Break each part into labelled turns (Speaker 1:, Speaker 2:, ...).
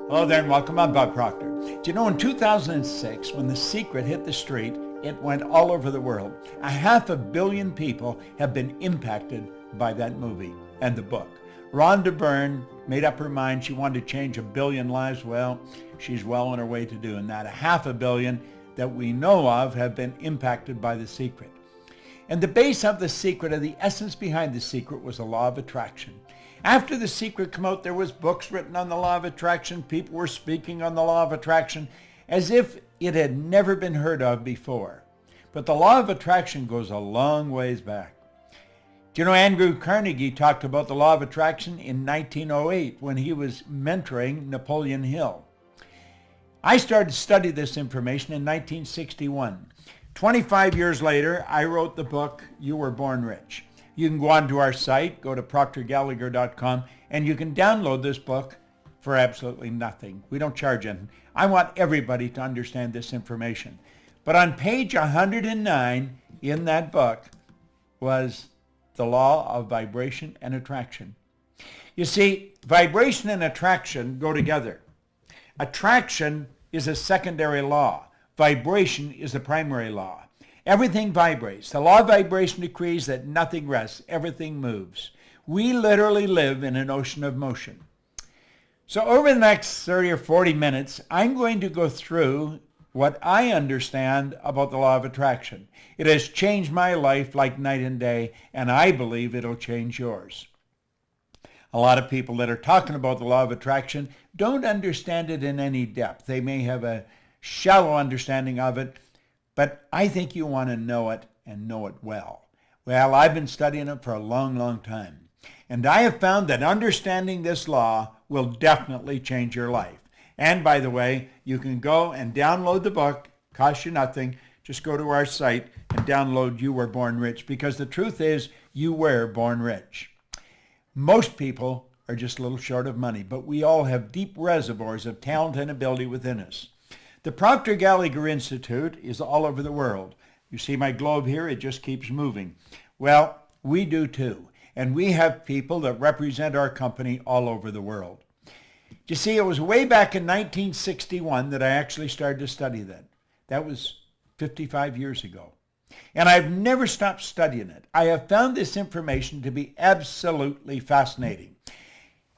Speaker 1: Hello there and welcome. I'm Bob Proctor. Do you know in 2006 when The Secret hit the street, it went all over the world. 500 million people have been impacted by that movie and the book. Rhonda Byrne made up her mind she wanted to change 1 billion lives. Well, she's well on her way to doing that. 500 million that we know of have been impacted by The Secret. And the base of The Secret, or the essence behind The Secret, was the law of attraction. After The Secret came out, there was books written on the law of attraction. People were speaking on the law of attraction as if it had never been heard of before. But the law of attraction goes a long ways back. Do you know Andrew Carnegie talked about the law of attraction in 1908 when he was mentoring Napoleon Hill? I started to study this information in 1961. 25 years later, I wrote the book, You Were Born Rich. You can go onto our site, go to proctorgallagher.com, and you can download this book for absolutely nothing. We don't charge anything. I want everybody to understand this information. But on page 109 in that book was the law of vibration and attraction. You see, vibration and attraction go together. Attraction is a secondary law. Vibration is the primary law. Everything vibrates. The law of vibration decrees that nothing rests. Everything moves. We literally live in an ocean of motion. So over the next 30 or 40 minutes, I'm going to go through what I understand about the law of attraction. It has changed my life like night and day, and I believe it'll change yours. A lot of people that are talking about the law of attraction don't understand it in any depth. They may have a shallow understanding of it, but I think you want to know it and know it well. Well, I've been studying it for a long, long time. And I have found that understanding this law will definitely change your life. And by the way, you can go and download the book. Costs you nothing. Just go to our site and download You Were Born Rich, because the truth is you were born rich. Most people are just a little short of money, but we all have deep reservoirs of talent and ability within us. The Proctor Gallagher Institute is all over the world. You see my globe here, it just keeps moving. Well, we do too. And we have people that represent our company all over the world. You see, it was way back in 1961 that I actually started to study that. That was 55 years ago. And I've never stopped studying it. I have found this information to be absolutely fascinating.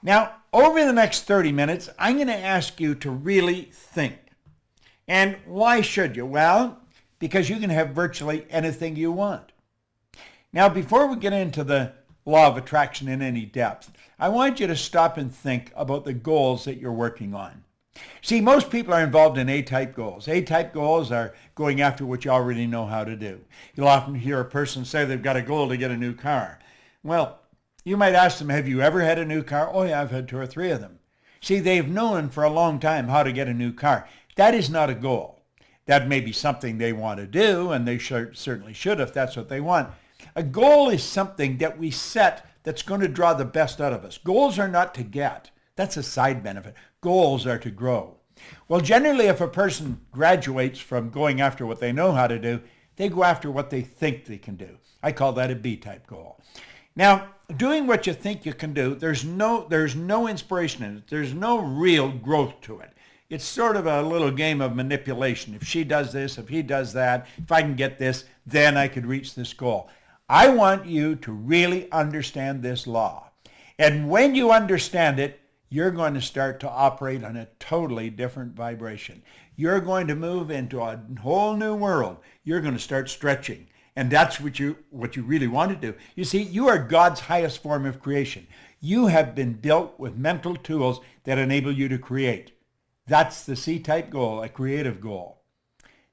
Speaker 1: Now, over the next 30 minutes, I'm going to ask you to really think. And why should you? Well, because you can have virtually anything you want. Now, before we get into the law of attraction in any depth, I want you to stop and think about the goals that you're working on. See, most people are involved in A-type goals. A-type goals are going after what you already know how to do. You'll often hear a person say they've got a goal to get a new car. Well, you might ask them, have you ever had a new car? Oh yeah, I've had 2 or 3 of them. See, they've known for a long time how to get a new car. That is not a goal. That may be something they want to do, and they certainly should if that's what they want. A goal is something that we set that's going to draw the best out of us. Goals are not to get. That's a side benefit. Goals are to grow. Well, generally, if a person graduates from going after what they know how to do, they go after what they think they can do. I call that a B-type goal. Now, doing what you think you can do, there's no inspiration in it. There's no real growth to it. It's sort of a little game of manipulation. If she does this, if he does that, if I can get this, then I could reach this goal. I want you to really understand this law. And when you understand it, you're going to start to operate on a totally different vibration. You're going to move into a whole new world. You're going to start stretching. And that's what you really want to do. You see, you are God's highest form of creation. You have been built with mental tools that enable you to create. That's the C-type goal, a creative goal.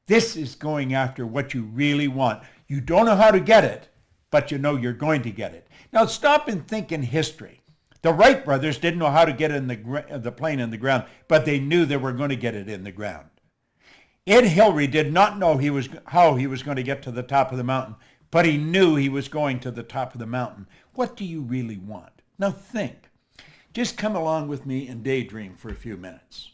Speaker 1: This is going after what you really want. You don't know how to get it, but you know you're going to get it. Now stop and think in history. The Wright brothers didn't know how to get in the plane in the ground, but they knew they were going to get it in the ground. Ed Hillary did not know how he was going to get to the top of the mountain, but he knew he was going to the top of the mountain. What do you really want? Now think. Just come along with me and daydream for a few minutes.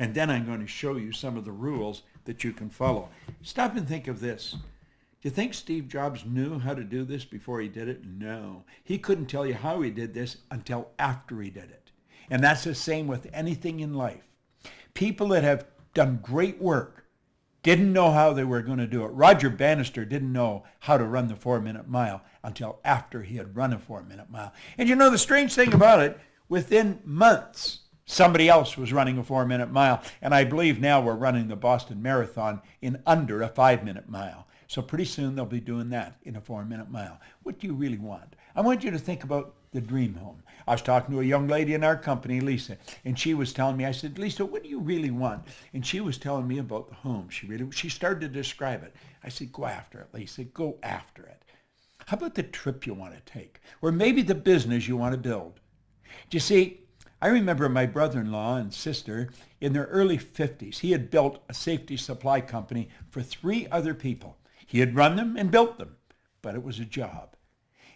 Speaker 1: And then I'm going to show you some of the rules that you can follow. Stop and think of this. Do you think Steve Jobs knew how to do this before he did it? No. He couldn't tell you how he did this until after he did it. And that's the same with anything in life. People that have done great work didn't know how they were going to do it. Roger Bannister didn't know how to run the 4-minute mile until after he had run a 4-minute mile. And you know the strange thing about it, within months, somebody else was running a 4-minute mile. And I believe now we're running the Boston Marathon in under a 5-minute mile. So pretty soon they'll be doing that in a 4-minute mile. What do you really want? I want you to think about the dream home. I was talking to a young lady in our company, Lisa, and she was telling me, I said, Lisa, what do you really want? And she was telling me about the home. She started to describe it. I said, go after it, Lisa, go after it. How about the trip you want to take? Or maybe the business you want to build? Do you see, I remember my brother-in-law and sister in their early 50s. He had built a safety supply company for 3 other people. He had run them and built them, but it was a job.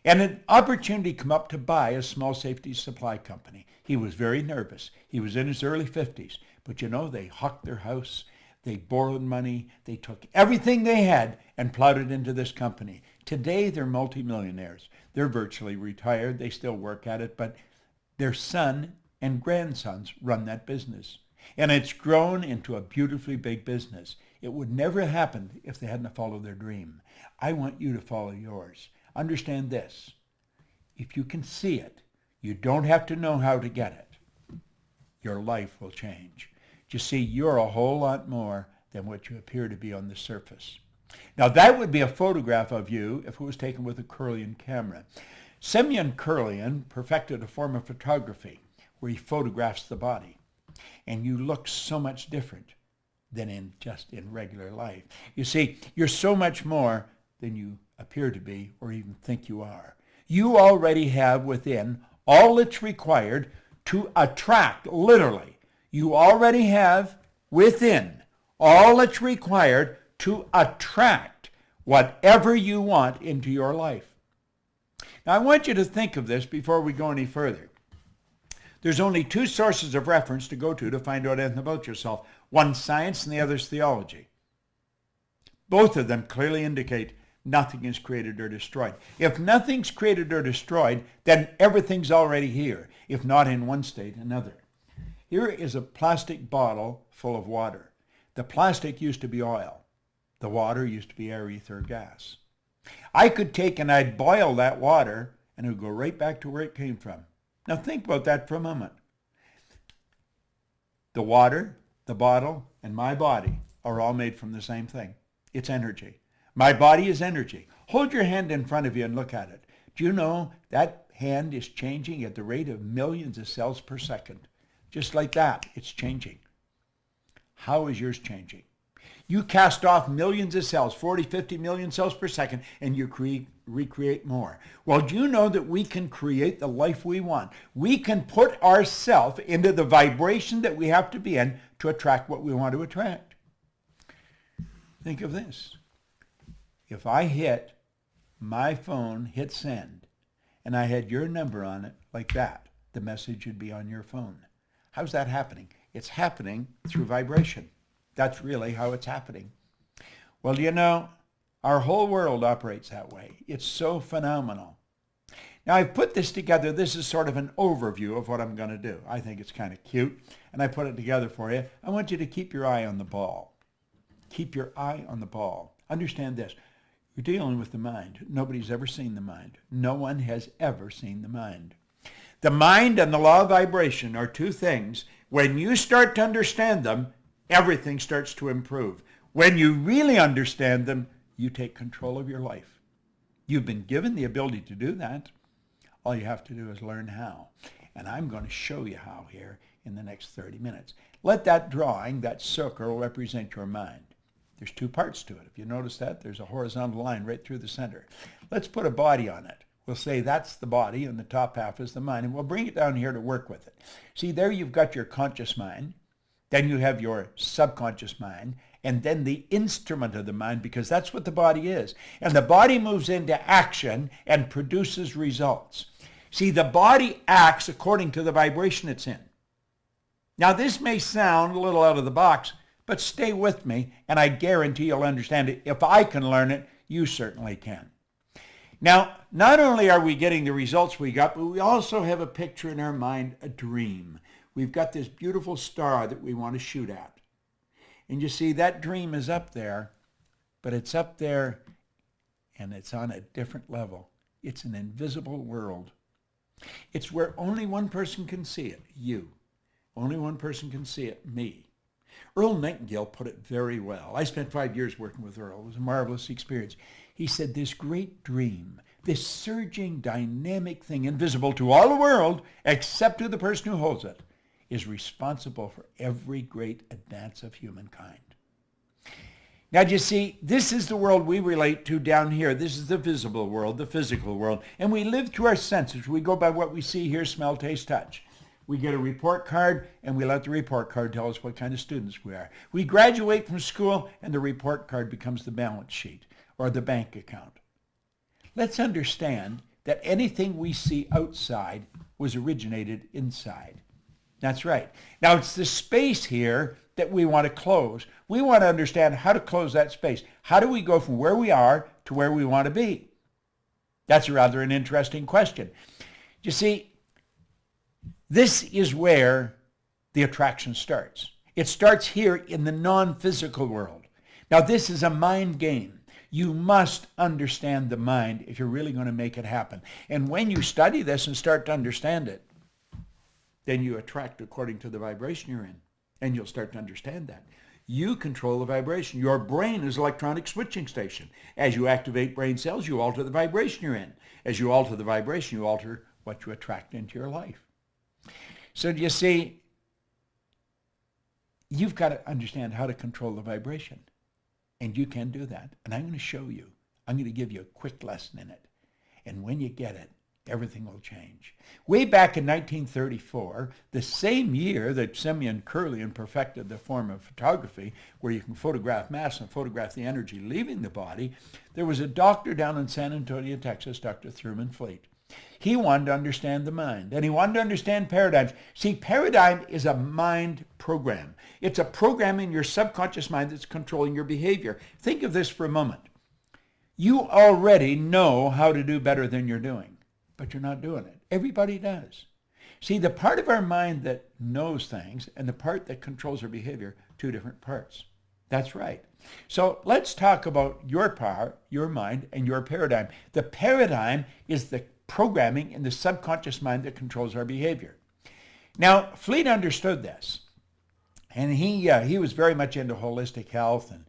Speaker 1: And an opportunity came up to buy a small safety supply company. He was very nervous. He was in his early 50s. But you know, they hucked their house. They borrowed money. They took everything they had and plowed it into this company. Today, they're multimillionaires. They're virtually retired. They still work at it, but their son and grandsons run that business. And it's grown into a beautifully big business. It would never have happened if they hadn't followed their dream. I want you to follow yours. Understand this. If you can see it, you don't have to know how to get it. Your life will change. You see, you're a whole lot more than what you appear to be on the surface. Now, that would be a photograph of you if it was taken with a Kirlian camera. Semyon Kirlian perfected a form of photography where he photographs the body. And you look so much different than in regular life. You see, you're so much more than you appear to be or even think you are. You already have within all that's required to attract, literally. You already have within all that's required to attract whatever you want into your life. Now, I want you to think of this before we go any further. There's only 2 sources of reference to go to find out anything about yourself. One's science and the other's theology. Both of them clearly indicate nothing is created or destroyed. If nothing's created or destroyed, then everything's already here, if not in one state, another. Here is a plastic bottle full of water. The plastic used to be oil. The water used to be air, ether, gas. I could take and I'd boil that water and it would go right back to where it came from. Now think about that for a moment. The water, the bottle, and my body are all made from the same thing. It's energy. My body is energy. Hold your hand in front of you and look at it. Do you know that hand is changing at the rate of millions of cells per second? Just like that, it's changing. How is yours changing? You cast off millions of cells, 40, 50 million cells per second, and you recreate more. Well, do you know that we can create the life we want? We can put ourselves into the vibration that we have to be in to attract what we want to attract. Think of this. If I hit my phone, hit send, and I had your number on it like that, the message would be on your phone. How's that happening? It's happening through vibration. That's really how it's happening. Well, you know, our whole world operates that way. It's so phenomenal. Now, I've put this together. This is sort of an overview of what I'm going to do. I think it's kind of cute, and I put it together for you. I want you to keep your eye on the ball. Keep your eye on the ball. Understand this. You're dealing with the mind. Nobody's ever seen the mind. No one has ever seen the mind. The mind and the law of vibration are 2 things. When you start to understand them, everything starts to improve. When you really understand them, you take control of your life. You've been given the ability to do that. All you have to do is learn how. And I'm going to show you how here in the next 30 minutes. Let that drawing, that circle, represent your mind. There's 2 parts to it. If you notice that, there's a horizontal line right through the center. Let's put a body on it. We'll say that's the body and the top half is the mind, and we'll bring it down here to work with it. See, there you've got your conscious mind. Then you have your subconscious mind, and then the instrument of the mind, because that's what the body is. And the body moves into action and produces results. See, the body acts according to the vibration it's in. Now, this may sound a little out of the box, but stay with me, and I guarantee you'll understand it. If I can learn it, you certainly can. Now, not only are we getting the results we got, but we also have a picture in our mind, a dream. We've got this beautiful star that we want to shoot at. And you see, that dream is up there, but it's up there and it's on a different level. It's an invisible world. It's where only one person can see it, you. Only one person can see it, me. Earl Nightingale put it very well. I spent 5 years working with Earl. It was a marvelous experience. He said, this great dream, this surging, dynamic thing, invisible to all the world, except to the person who holds it, is responsible for every great advance of humankind. Now, do you see, this is the world we relate to down here. This is the visible world, the physical world. And we live through our senses. We go by what we see, hear, smell, taste, touch. We get a report card, and we let the report card tell us what kind of students we are. We graduate from school, and the report card becomes the balance sheet or the bank account. Let's understand that anything we see outside was originated inside. That's right. Now, it's the space here that we want to close. We want to understand how to close that space. How do we go from where we are to where we want to be? That's rather an interesting question. You see, this is where the attraction starts. It starts here in the non-physical world. Now, this is a mind game. You must understand the mind if you're really going to make it happen. And when you study this and start to understand it, then you attract according to the vibration you're in. And you'll start to understand that. You control the vibration. Your brain is an electronic switching station. As you activate brain cells, you alter the vibration you're in. As you alter the vibration, you alter what you attract into your life. So do you see, you've got to understand how to control the vibration. And you can do that. And I'm going to show you. I'm going to give you a quick lesson in it. And when you get it, everything will change. Way back in 1934, the same year that Simeon Kirlian perfected the form of photography, where you can photograph mass and photograph the energy leaving the body, there was a doctor down in San Antonio, Texas, Dr. Thurman Fleet. He wanted to understand the mind, and he wanted to understand paradigms. See, paradigm is a mind program. It's a program in your subconscious mind that's controlling your behavior. Think of this for a moment. You already know how to do better than you're doing, but you're not doing it. Everybody does. See, the part of our mind that knows things and the part that controls our behavior, two different parts. That's right. So let's talk about your power, your mind, and your paradigm. The paradigm is the programming in the subconscious mind that controls our behavior. Now, Fleet understood this, and he was very much into holistic health and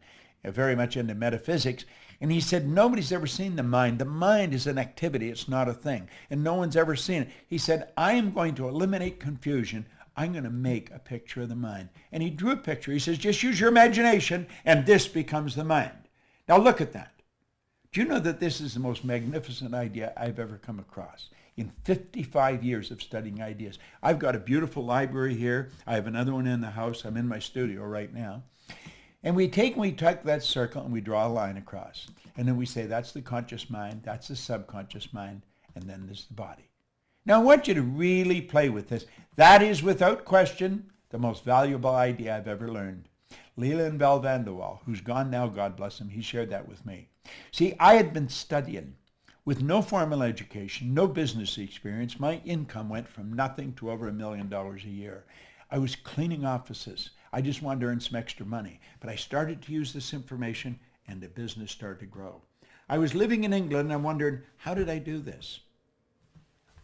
Speaker 1: very much into metaphysics, and he said, nobody's ever seen the mind. The mind is an activity. It's not a thing, and no one's ever seen it. He said, I am going to eliminate confusion. I'm going to make a picture of the mind. And he drew a picture. He says, just use your imagination, and this becomes the mind. Now, look at that. Do you know that this is the most magnificent idea I've ever come across? In 55 years of studying ideas. I've got a beautiful library here. I have another one in the house. I'm in my studio right now. And we take that circle and we draw a line across. And then we say that's the conscious mind, that's the subconscious mind, and then there's the body. Now I want you to really play with this. That is without question the most valuable idea I've ever learned. Leland Bell Vanderwall, who's gone now, God bless him, he shared that with me. See, I had been studying with no formal education, no business experience. My income went from nothing to over $1 million a year. I was cleaning offices. I just wanted to earn some extra money. But I started to use this information and the business started to grow. I was living in England and I wondered, how did I do this?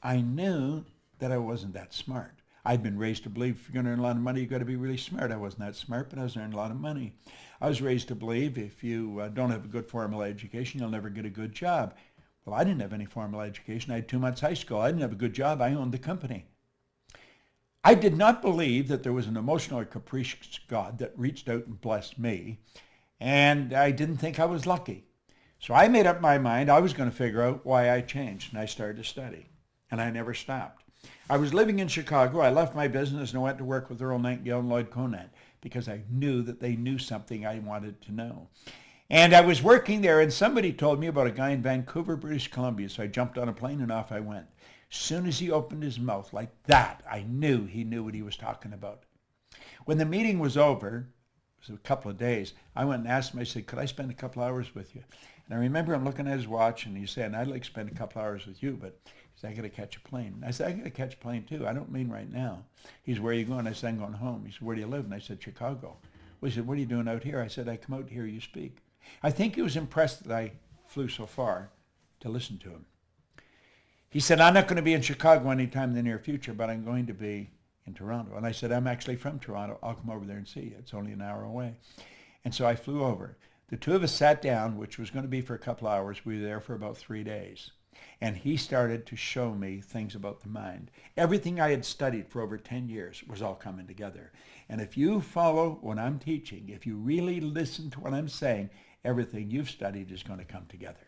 Speaker 1: I knew that I wasn't that smart. I'd been raised to believe if you're going to earn a lot of money, you've got to be really smart. I wasn't that smart, but I was earning a lot of money. I was raised to believe if you don't have a good formal education, you'll never get a good job. Well, I didn't have any formal education. I had 2 months high school. I didn't have a good job. I owned the company. I did not believe that there was an emotional or capricious God that reached out and blessed me, and I didn't think I was lucky. So I made up my mind I was going to figure out why I changed, and I started to study, and I never stopped. I was living in Chicago. I left my business and I went to work with Earl Nightingale and Lloyd Conant because I knew that they knew something I wanted to know. And I was working there, and somebody told me about a guy in Vancouver, British Columbia, so I jumped on a plane and off I went. As soon as he opened his mouth like that, I knew he knew what he was talking about. When the meeting was over, it was a couple of days, I went and asked him, I said, could I spend a couple hours with you? And I remember him looking at his watch and he's saying, I'd like to spend a couple hours with you, but he said, I got to catch a plane. I said, I got to catch a plane too. I don't mean right now. He said, where are you going? I said, I'm going home. He said, where do you live? And I said, Chicago. Well, he said, what are you doing out here? I said, I come out to hear you speak. I think he was impressed that I flew so far to listen to him. He said, I'm not going to be in Chicago anytime in the near future, but I'm going to be in Toronto. And I said, I'm actually from Toronto. I'll come over there and see you. It's only an hour away. And so I flew over. The two of us sat down, which was going to be for a couple hours. We were there for about 3 days. And he started to show me things about the mind. Everything I had studied for over 10 years was all coming together. And if you follow what I'm teaching, if you really listen to what I'm saying, everything you've studied is going to come together.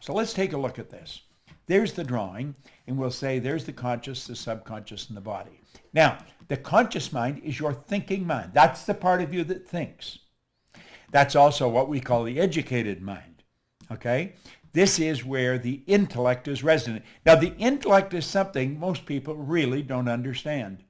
Speaker 1: So let's take a look at this. There's the drawing, and we'll say there's the conscious, the subconscious, and the body. Now, the conscious mind is your thinking mind. That's the part of you that thinks. That's also what we call the educated mind, okay? This is where the intellect is resident. Now, the intellect is something most people really don't understand.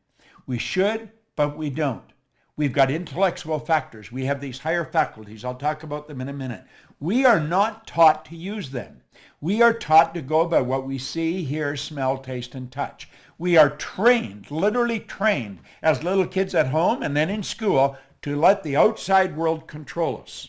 Speaker 1: We should, but we don't. We've got intellectual factors. We have these higher faculties. I'll talk about them in a minute. We are not taught to use them. We are taught to go by what we see, hear, smell, taste, and touch. We are trained, literally trained, as little kids at home and then in school to let the outside world control us.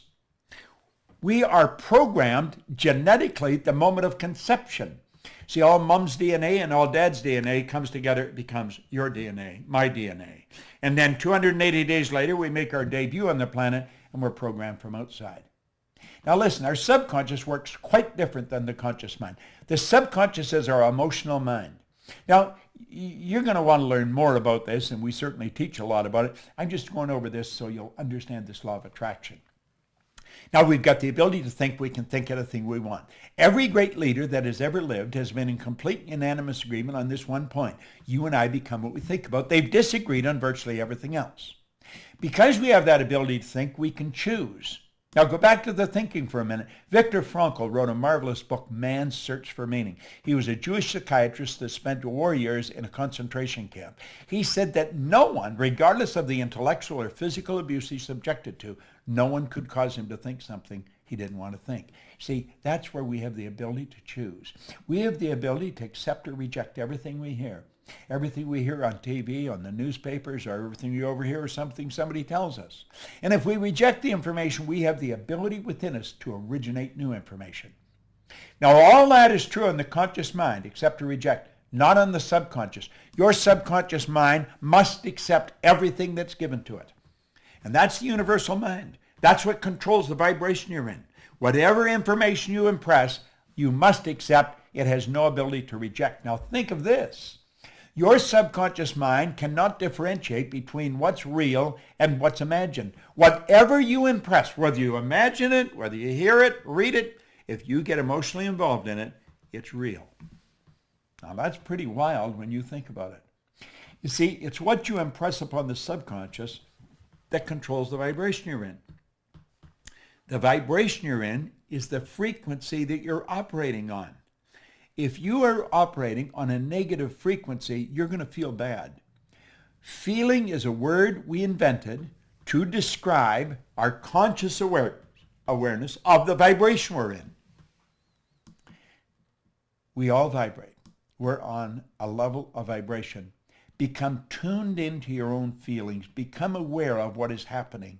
Speaker 1: We are programmed genetically at the moment of conception. See, all mom's DNA and all dad's DNA comes together. It becomes your DNA, my DNA. And then 280 days later, we make our debut on the planet, and we're programmed from outside. Now listen, our subconscious works quite different than the conscious mind. The subconscious is our emotional mind. Now, you're going to want to learn more about this, and we certainly teach a lot about it. I'm just going over this so you'll understand this law of attraction. Now, we've got the ability to think. We can think anything we want. Every great leader that has ever lived has been in complete unanimous agreement on this one point. You and I become what we think about. They've disagreed on virtually everything else. Because we have that ability to think, we can choose. Now go back to the thinking for a minute. Viktor Frankl wrote a marvelous book, Man's Search for Meaning. He was a Jewish psychiatrist that spent war years in a concentration camp. He said that no one, regardless of the intellectual or physical abuse he's subjected to, no one could cause him to think something he didn't want to think. See, that's where we have the ability to choose. We have the ability to accept or reject everything we hear. Everything we hear on TV, on the newspapers, or everything we overhear is something somebody tells us. And if we reject the information, we have the ability within us to originate new information. Now, all that is true in the conscious mind, accept or reject, not on the subconscious. Your subconscious mind must accept everything that's given to it. And that's the universal mind. That's what controls the vibration you're in. Whatever information you impress, you must accept. It has no ability to reject. Now, think of this. Your subconscious mind cannot differentiate between what's real and what's imagined. Whatever you impress, whether you imagine it, whether you hear it, read it, if you get emotionally involved in it, it's real. Now that's pretty wild when you think about it. You see, it's what you impress upon the subconscious that controls the vibration you're in. The vibration you're in is the frequency that you're operating on. If you are operating on a negative frequency, you're going to feel bad. Feeling is a word we invented to describe our conscious awareness of the vibration we're in. We all vibrate. We're on a level of vibration. Become tuned into your own feelings. Become aware of what is happening.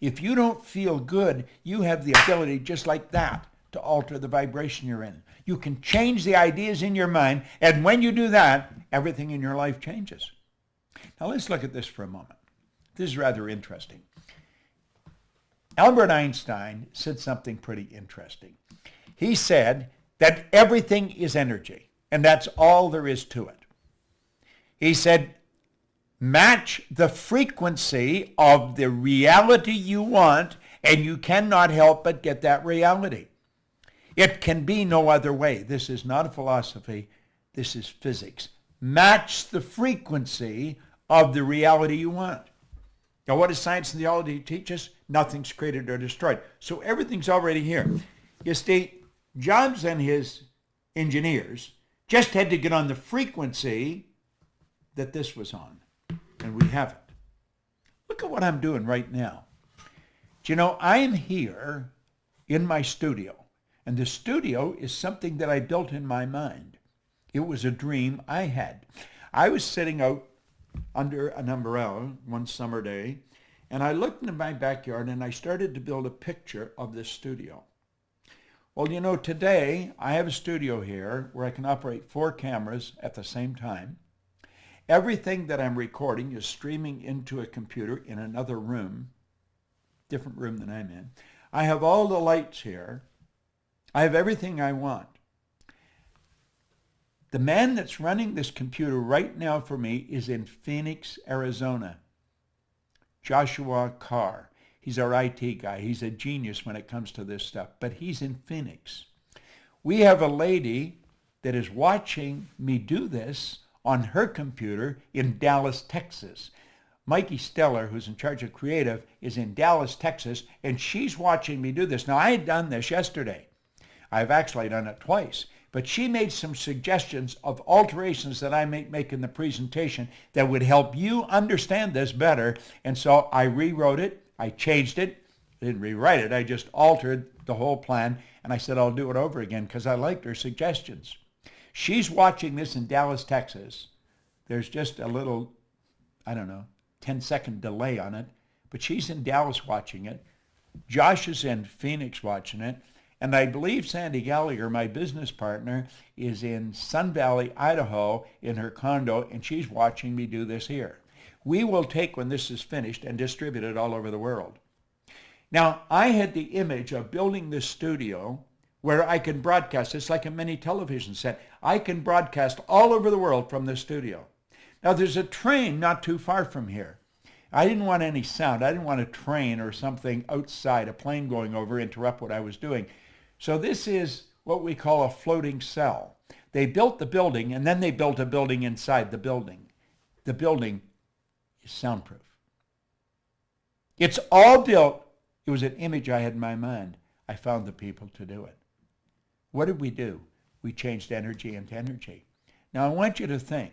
Speaker 1: If you don't feel good, you have the ability just like that to alter the vibration you're in. You can change the ideas in your mind, and when you do that, everything in your life changes. Now let's look at this for a moment. This is rather interesting. Albert Einstein said something pretty interesting. He said that everything is energy, and that's all there is to it. He said, match the frequency of the reality you want, and you cannot help but get that reality. It can be no other way. This is not a philosophy. This is physics. Match the frequency of the reality you want. Now, what does science and theology teach us? Nothing's created or destroyed. So everything's already here. You see, Jobs and his engineers just had to get on the frequency that this was on, and we haven't. Look at what I'm doing right now. Do you know, I'm here in my studio. And the studio is something that I built in my mind. It was a dream I had. I was sitting out under an umbrella one summer day, and I looked into my backyard and I started to build a picture of this studio. Well, you know, today I have a studio here where I can operate 4 cameras at the same time. Everything that I'm recording is streaming into a computer in another room, different room than I'm in. I have all the lights here. I have everything I want. The man that's running this computer right now for me is in Phoenix, Arizona. Joshua Carr. He's our IT guy. He's a genius when it comes to this stuff, but he's in Phoenix. We have a lady that is watching me do this on her computer in Dallas, Texas. Mikey Steller, who's in charge of creative, is in Dallas, Texas, and she's watching me do this. Now, I had done this yesterday. I've actually done it twice. But she made some suggestions of alterations that I might make in the presentation that would help you understand this better. And so I rewrote it. I changed it. I didn't rewrite it. I just altered the whole plan. And I said, I'll do it over again because I liked her suggestions. She's watching this in Dallas, Texas. There's just a little, 10-second delay on it. But she's in Dallas watching it. Josh is in Phoenix watching it. And I believe Sandy Gallagher, my business partner, is in Sun Valley, Idaho, in her condo, and she's watching me do this here. We will take, when this is finished, and distribute it all over the world. Now, I had the image of building this studio where I can broadcast. It's like a mini television set. I can broadcast all over the world from this studio. Now, there's a train not too far from here. I didn't want any sound. I didn't want a train or something outside, a plane going over, interrupt what I was doing. So this is what we call a floating cell. They built the building, and then they built a building inside the building. The building is soundproof. It's all built. It was an image I had in my mind. I found the people to do it. What did we do? We changed energy into energy. Now I want you to think.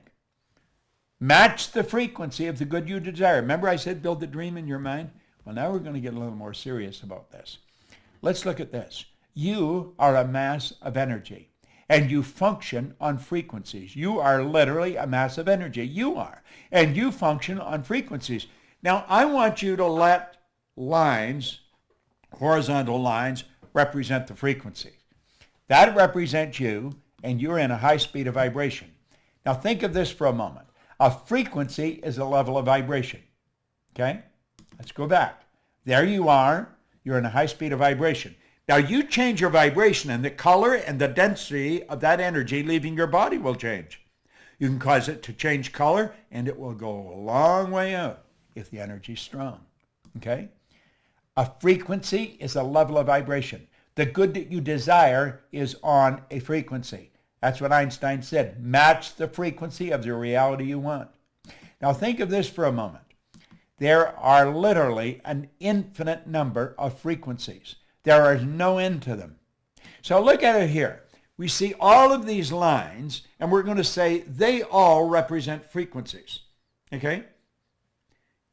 Speaker 1: Match the frequency of the good you desire. Remember I said build the dream in your mind? Well, now we're going to get a little more serious about this. Let's look at this. You are a mass of energy, and you function on frequencies. You are literally a mass of energy. You are. And you function on frequencies. Now, I want you to let lines, horizontal lines, represent the frequency. That represents you, and you're in a high speed of vibration. Now, think of this for a moment. A frequency is a level of vibration. Okay? Let's go back. There you are. You're in a high speed of vibration. Now you change your vibration and the color and the density of that energy leaving your body will change. You can cause it to change color and it will go a long way out if the energy is strong. Okay? A frequency is a level of vibration. The good that you desire is on a frequency. That's what Einstein said. Match the frequency of the reality you want. Now think of this for a moment. There are literally an infinite number of frequencies. There is no end to them. So look at it here. We see all of these lines, and we're going to say they all represent frequencies. Okay?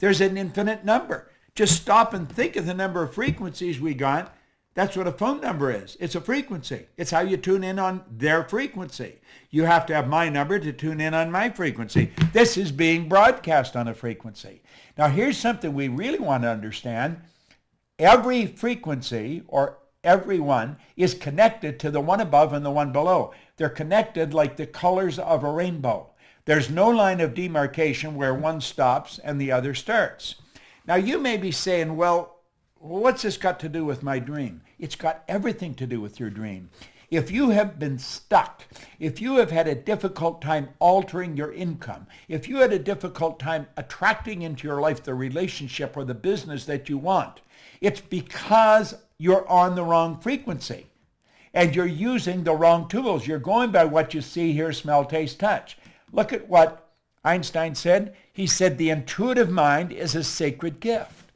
Speaker 1: There's an infinite number. Just stop and think of the number of frequencies we got. That's what a phone number is. It's a frequency. It's how you tune in on their frequency. You have to have my number to tune in on my frequency. This is being broadcast on a frequency. Now here's something we really want to understand. Every frequency, or every one, is connected to the one above and the one below. They're connected like the colors of a rainbow. There's no line of demarcation where one stops and the other starts. Now you may be saying, well, what's this got to do with my dream? It's got everything to do with your dream. If you have been stuck, if you have had a difficult time altering your income, if you had a difficult time attracting into your life the relationship or the business that you want, it's because you're on the wrong frequency and you're using the wrong tools. You're going by what you see, hear, smell, taste, touch. Look at what Einstein said. He said the intuitive mind is a sacred gift.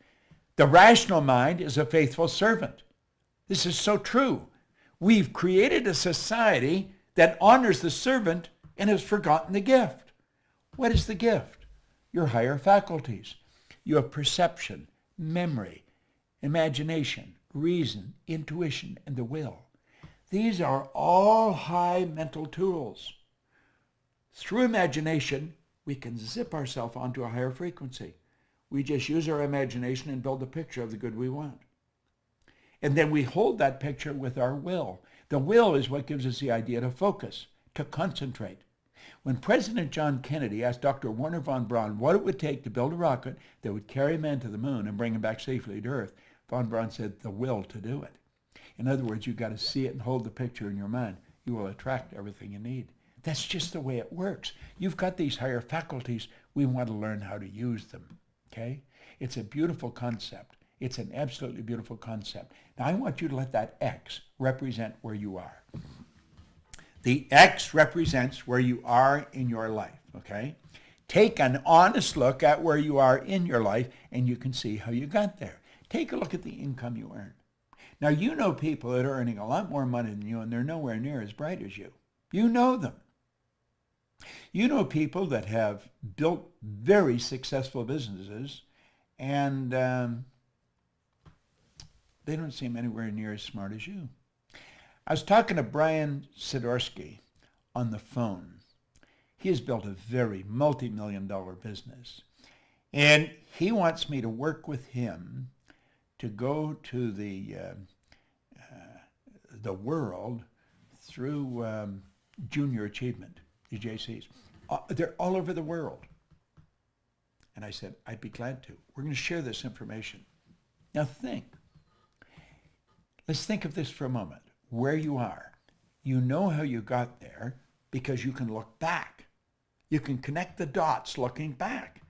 Speaker 1: The rational mind is a faithful servant. This is so true. We've created a society that honors the servant and has forgotten the gift. What is the gift? Your higher faculties. You have perception, memory, imagination, reason, intuition, and the will. These are all high mental tools. Through imagination, we can zip ourselves onto a higher frequency. We just use our imagination and build a picture of the good we want. And then we hold that picture with our will. The will is what gives us the idea to focus, to concentrate. When President John Kennedy asked Dr. Wernher von Braun what it would take to build a rocket that would carry man to the moon and bring him back safely to Earth, von Braun said, the will to do it. In other words, you've got to see it and hold the picture in your mind. You will attract everything you need. That's just the way it works. You've got these higher faculties. We want to learn how to use them. Okay? It's a beautiful concept. It's an absolutely beautiful concept. Now, I want you to let that X represent where you are. The X represents where you are in your life, okay? Take an honest look at where you are in your life, and you can see how you got there. Take a look at the income you earn. Now, you know people that are earning a lot more money than you, and they're nowhere near as bright as you. You know them. You know people that have built very successful businesses, and they don't seem anywhere near as smart as you. I was talking to Brian Sidorsky on the phone. He has built a very multi-million-dollar business, and he wants me to work with him to go to the world through junior achievement, the JCs. They're all over the world. And I said, I'd be glad to. We're going to share this information. Now think. Let's think of this for a moment. Where you are. You know how you got there because you can look back. You can connect the dots looking back.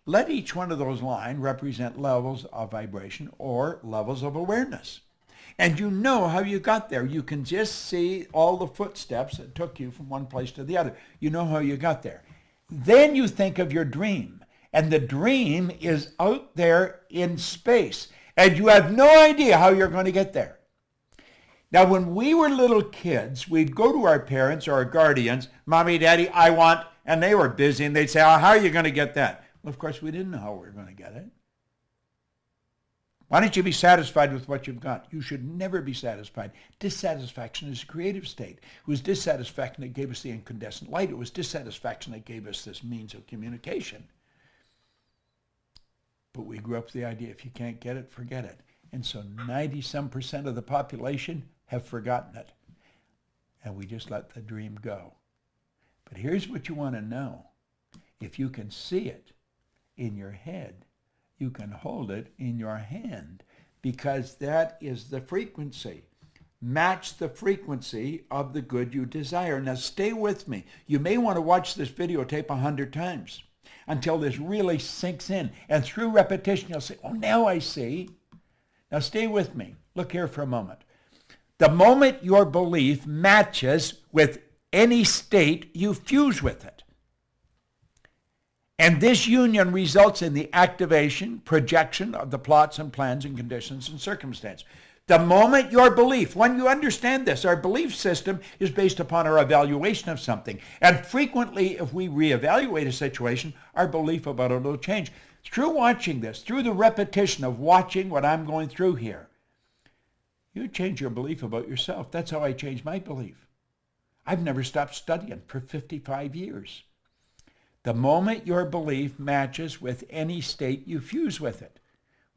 Speaker 1: Let each one of those lines represent levels of vibration or levels of awareness. And you know how you got there. You can just see all the footsteps that took you from one place to the other. You know how you got there. Then you think of your dream. And the dream is out there in space. And you have no idea how you're going to get there. Now, when we were little kids, we'd go to our parents or our guardians, Mommy, Daddy, I want, and they were busy, and they'd say, oh, how are you going to get that? Well, of course, we didn't know how we were going to get it. Why don't you be satisfied with what you've got? You should never be satisfied. Dissatisfaction is a creative state. It was dissatisfaction that gave us the incandescent light. It was dissatisfaction that gave us this means of communication. But we grew up with the idea, if you can't get it, forget it. And so 90-some% of the population have forgotten it. And we just let the dream go. But here's what you want to know. If you can see it in your head, you can hold it in your hand, because that is the frequency. Match the frequency of the good you desire. Now stay with me. You may want to watch this videotape 100 times until this really sinks in. And through repetition, you'll say, oh, now I see. Now stay with me. Look here for a moment. The moment your belief matches with any state, you fuse with it. And this union results in the activation, projection of the plots and plans and conditions and circumstance. The moment your belief, when you understand this, our belief system is based upon our evaluation of something. And frequently, if we reevaluate a situation, our belief about it will change. Through watching this, through the repetition of watching what I'm going through here, you change your belief about yourself. That's how I changed my belief. I've never stopped studying for 55 years. The moment your belief matches with any state, you fuse with it.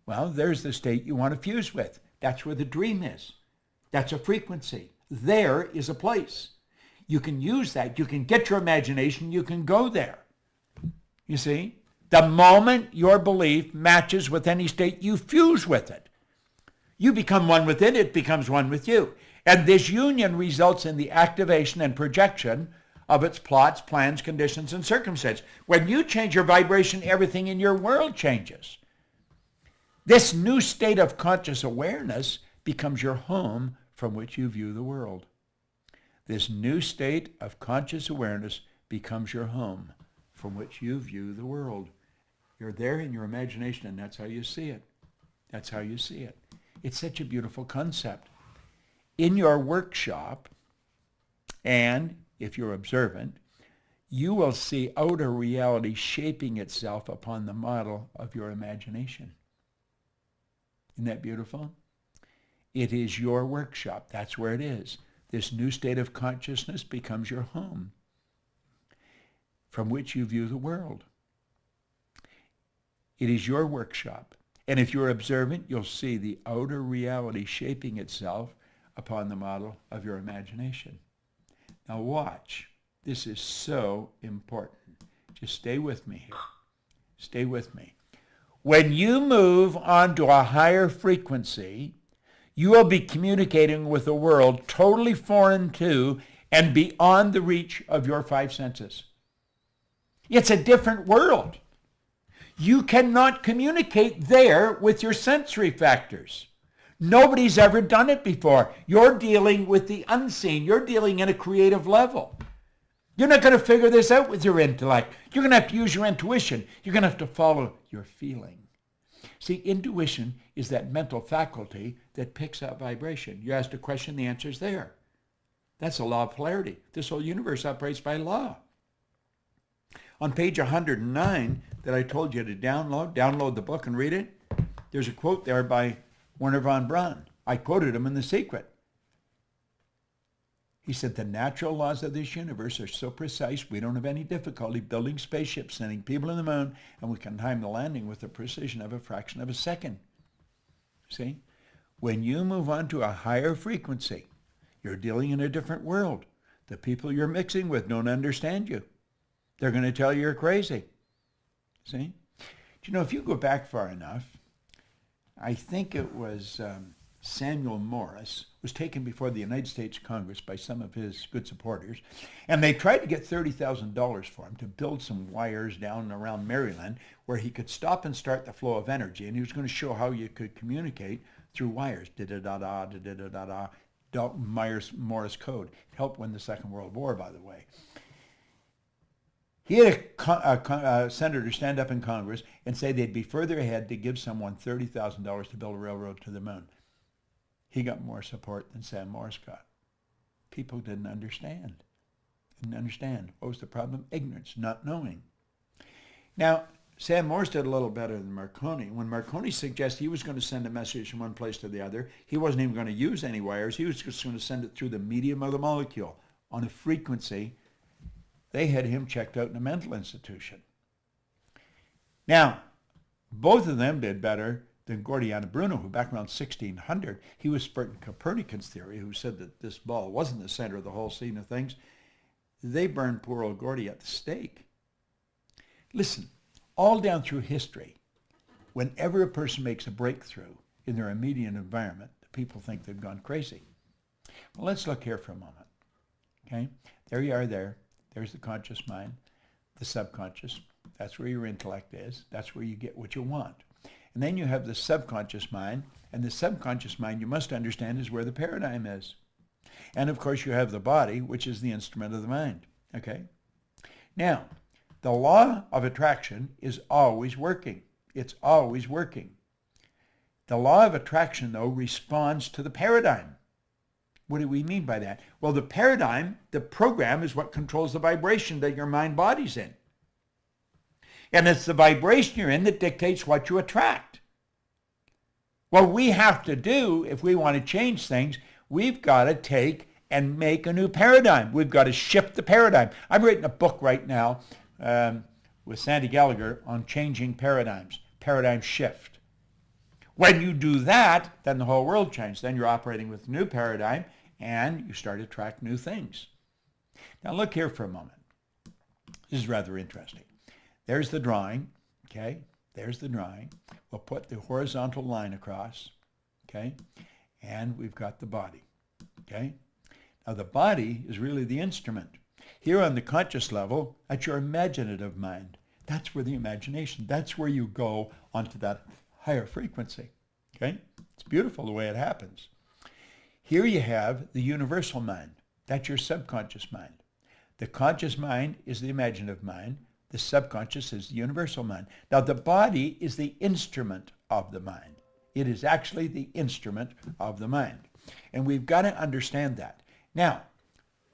Speaker 1: Well, there's the state you want to fuse with. That's where the dream is. That's a frequency. There is a place. You can use that. You can get your imagination. You can go there. You see? The moment your belief matches with any state, you fuse with it. You become one with it. It becomes one with you. And this union results in the activation and projection of its plots, plans, conditions, and circumstances. When you change your vibration, everything in your world changes. This new state of conscious awareness becomes your home from which you view the world. This new state of conscious awareness becomes your home from which you view the world. You're there in your imagination, and that's how you see it. That's how you see it. It's such a beautiful concept. In your workshop, and if you're observant, you will see outer reality shaping itself upon the model of your imagination. Isn't that beautiful? It is your workshop. That's where it is. This new state of consciousness becomes your home from which you view the world. It is your workshop. And if you're observant, you'll see the outer reality shaping itself upon the model of your imagination. Now watch. This is so important. Just stay with me here. Stay with me. When you move onto a higher frequency, you will be communicating with a world totally foreign to and beyond the reach of your five senses. It's a different world. You cannot communicate there with your sensory factors. Nobody's ever done it before. You're dealing with the unseen. You're dealing in a creative level. You're not going to figure this out with your intellect. You're going to have to use your intuition. You're going to have to follow your feeling. See, intuition is that mental faculty that picks up vibration. You asked a question, the answer is there. That's a law of polarity. This whole universe operates by law. On page 109 that I told you to download the book and read it, there's a quote there by Wernher von Braun. I quoted him in The Secret. He said, the natural laws of this universe are so precise we don't have any difficulty building spaceships, sending people to the moon, and we can time the landing with the precision of a fraction of a second. See? When you move on to a higher frequency, you're dealing in a different world. The people you're mixing with don't understand you. They're going to tell you you're crazy. See? Do you know, if you go back far enough, I think it was Samuel Morse was taken before the United States Congress by some of his good supporters, and they tried to get $30,000 for him to build some wires down around Maryland where he could stop and start the flow of energy, and he was going to show how you could communicate through wires. Da-da-da-da, da-da-da-da-da, Morse code. It helped win the Second World War, by the way. He had a senator stand up in Congress and say they'd be further ahead to give someone $30,000 to build a railroad to the moon. He got more support than Sam Morse got. People didn't understand. What was the problem? Ignorance, not knowing. Now, Sam Morse did a little better than Marconi. When Marconi suggested he was going to send a message from one place to the other, he wasn't even going to use any wires. He was just going to send it through the medium of the molecule on a frequency. They had him checked out in a mental institution. Now, both of them did better than Gordiano Bruno, who back around 1600, he was spreading Copernicus theory, who said that this ball wasn't the center of the whole scene of things. They burned poor old Gordy at the stake. Listen, all down through history, whenever a person makes a breakthrough in their immediate environment, the people think they've gone crazy. Well, let's look here for a moment. Okay, there you are there. There's the conscious mind, the subconscious. That's where your intellect is. That's where you get what you want. And then you have the subconscious mind, and the subconscious mind, you must understand, is where the paradigm is. And of course you have the body, which is the instrument of the mind. Okay? Now, the law of attraction is always working. It's always working. The law of attraction, though, responds to the paradigm. What do we mean by that? Well, the paradigm, the program, is what controls the vibration that your mind body's in. And it's the vibration you're in that dictates what you attract. What we have to do, if we want to change things, we've got to take and make a new paradigm. We've got to shift the paradigm. I'm writing a book right now with Sandy Gallagher on changing paradigms, paradigm shift. When you do that, then the whole world changes. Then you're operating with a new paradigm, and you start to attract new things. Now look here for a moment. This is rather interesting. There's the drawing, okay? There's the drawing. We'll put the horizontal line across, okay? And we've got the body, okay? Now the body is really the instrument. Here on the conscious level, that's your imaginative mind. That's where the imagination, that's where you go onto that higher frequency, okay? It's beautiful the way it happens. Here you have the universal mind. That's your subconscious mind. The conscious mind is the imaginative mind. The subconscious is the universal mind. Now the body is the instrument of the mind. It is actually the instrument of the mind. And we've got to understand that. Now,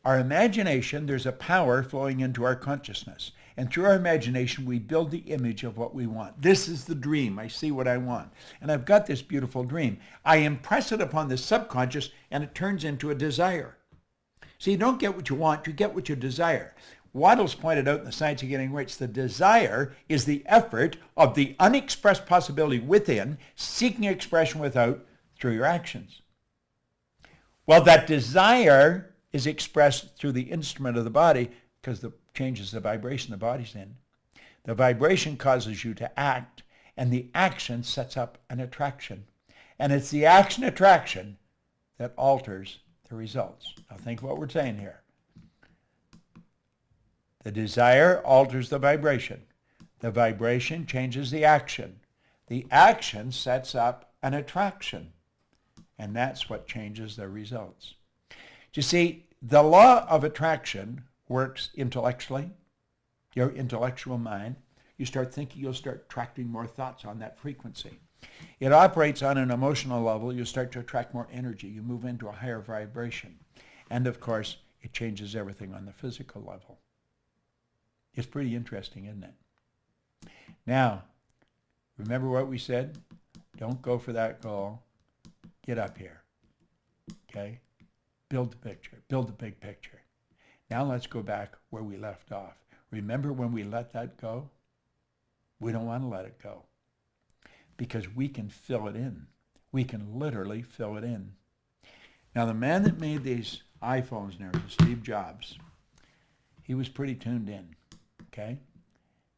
Speaker 1: our imagination, there's a power flowing into our consciousness. And through our imagination, we build the image of what we want. This is the dream. I see what I want. And I've got this beautiful dream. I impress it upon the subconscious, and it turns into a desire. See, you don't get what you want, you get what you desire. Waddles pointed out in The Science of Getting Rich, the desire is the effort of the unexpressed possibility within, seeking expression without through your actions. Well, that desire is expressed through the instrument of the body because it changes the vibration the body's in. The vibration causes you to act, and the action sets up an attraction. And it's the action-attraction that alters the results. Now think what we're saying here. The desire alters the vibration. The vibration changes the action. The action sets up an attraction. And that's what changes the results. You see, the law of attraction works intellectually. Your intellectual mind. You start thinking, you'll start attracting more thoughts on that frequency. It operates on an emotional level. You start to attract more energy. You move into a higher vibration. And of course, it changes everything on the physical level. It's pretty interesting, isn't it? Now, remember what we said? Don't go for that goal. Get up here. Okay? Build the picture. Build the big picture. Now let's go back where we left off. Remember when we let that go? We don't want to let it go because we can fill it in. We can literally fill it in. Now, the man that made these iPhones now, Steve Jobs, he was pretty tuned in, okay?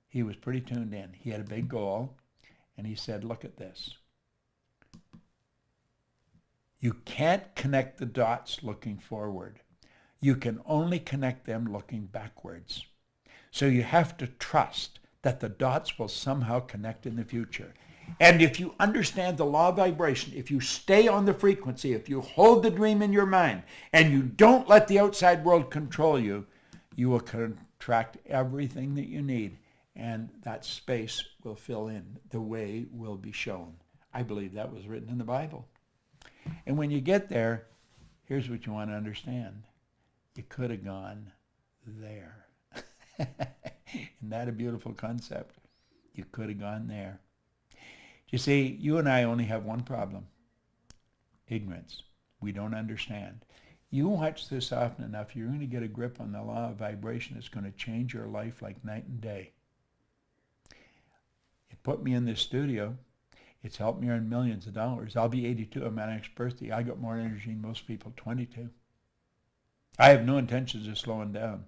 Speaker 1: He was pretty tuned in. He had a big goal, and he said, look at this. You can't connect the dots looking forward. You can only connect them looking backwards. So you have to trust that the dots will somehow connect in the future. And if you understand the law of vibration, if you stay on the frequency, if you hold the dream in your mind, and you don't let the outside world control you, you will contract everything that you need, and that space will fill in. The way will be shown. I believe that was written in the Bible. And when you get there, here's what you want to understand. You could have gone there. Isn't that a beautiful concept? You could have gone there. You see, you and I only have one problem. Ignorance. We don't understand. You watch this often enough, you're going to get a grip on the law of vibration that's going to change your life like night and day. It put me in this studio. It's helped me earn millions of dollars. I'll be 82 on my next birthday. I got more energy than most people, 22. I have no intentions of slowing down.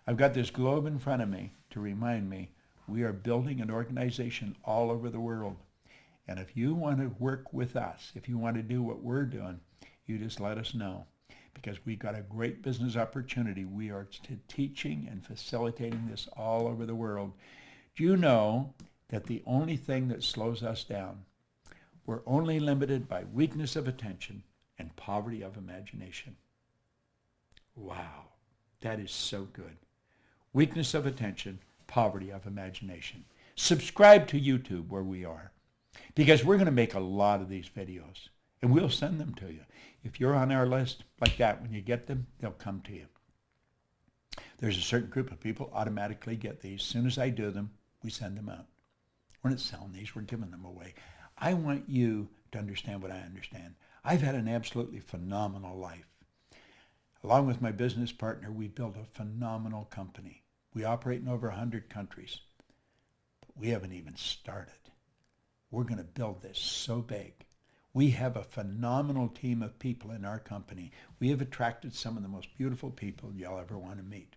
Speaker 1: I've got this globe in front of me to remind me we are building an organization all over the world. And if you want to work with us, if you want to do what we're doing, you just let us know. Because we've got a great business opportunity. We are teaching and facilitating this all over the world. Do you know that the only thing that slows us down, we're only limited by weakness of attention and poverty of imagination? Wow, that is so good. Weakness of attention, poverty of imagination. Subscribe to YouTube where we are, because we're going to make a lot of these videos, and we'll send them to you. If you're on our list like that, when you get them, they'll come to you. There's a certain group of people automatically get these. As soon as I do them, we send them out. We're not selling these, we're giving them away. I want you to understand what I understand. I've had an absolutely phenomenal life. Along with my business partner, we built a phenomenal company. We operate in over 100 countries. But we haven't even started. We're going to build this so big. We have a phenomenal team of people in our company. We have attracted some of the most beautiful people you'll ever want to meet.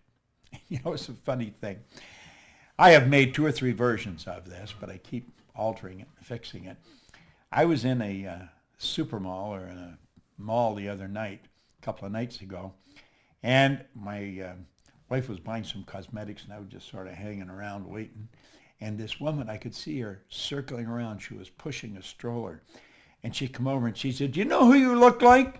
Speaker 1: You know, it's a funny thing. I have made 2 or 3 versions of this, but I keep altering it and fixing it. I was in a super mall or in a mall the other night, a couple of nights ago, and my wife was buying some cosmetics, and I was just sort of hanging around waiting. And this woman, I could see her circling around. She was pushing a stroller. And she come over and she said, "Do you know who you look like?"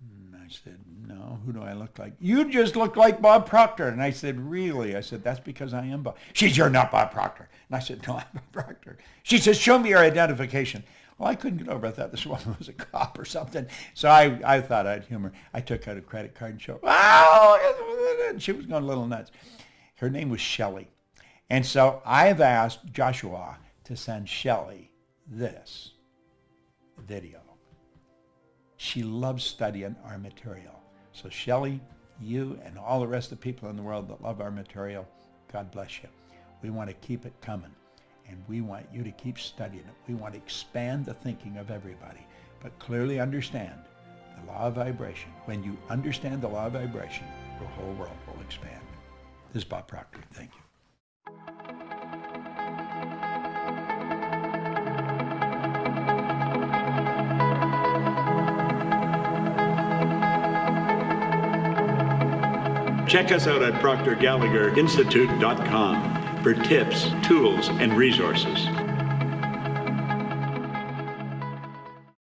Speaker 1: And I said, "No, who do I look like?" "You just look like Bob Proctor." And I said, "Really?" I said, "That's because I am Bob." She said, "You're not Bob Proctor." And I said, "No, I'm Bob Proctor." She says, "Show me your identification." Well, I couldn't get over it. I thought this woman was a cop or something. So I thought I'd humor. I took out a credit card and showed, "Oh!" And she was going a little nuts. Her name was Shelley. And so I've asked Joshua to send Shelley this video. She loves studying our material. So Shelley, you and all the rest of the people in the world that love our material, God bless you. We want to keep it coming, and we want you to keep studying it. We want to expand the thinking of everybody, but clearly understand the law of vibration. When you understand the law of vibration, your whole world will expand. This is Bob Proctor. Thank you.
Speaker 2: Check us out at ProctorGallagherInstitute.com for tips, tools, and resources.